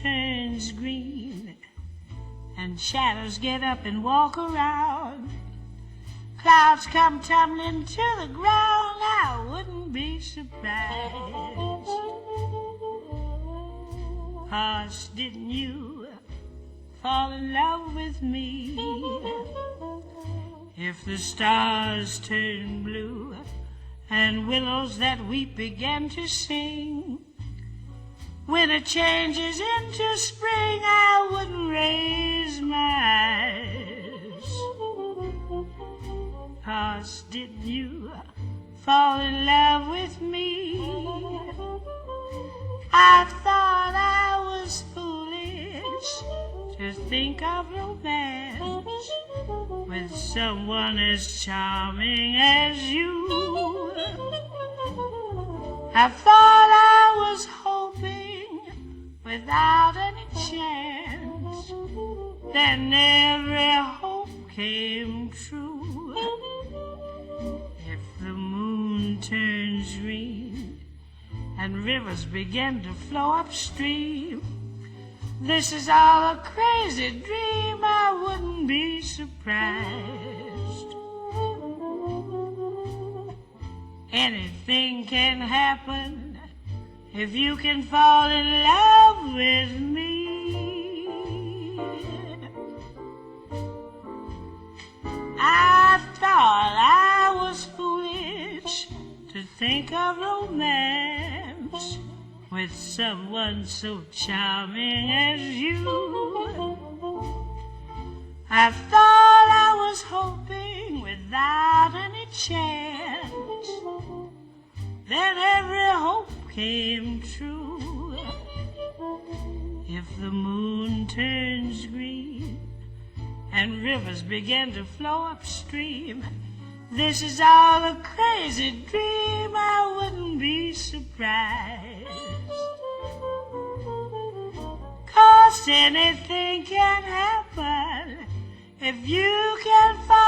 turns green and shadows get up and walk around, clouds come tumbling to the ground, I wouldn't be surprised. 'Cause didn't you fall in love with me? If the stars turn blue and willows that weep begin to sing, winter changes into spring, I wouldn't raise my eyes. 'Cause didn't you fall in love with me? I thought I was foolish to think of romance with someone as charming as you. I thought I was hoping without any chance, then every hope came true. If the moon turns green and rivers begin to flow upstream, this is all a crazy dream, I wouldn't be surprised. Anything can happen if you can fall in love with me. I thought I was foolish to think of romance with someone so charming as you. I thought I was hoping without any chance, then every hope came true. If the moon turns green and rivers begin to flow upstream, this is all a crazy dream, I wouldn't be surprised. 'Cause anything can happen if you can fall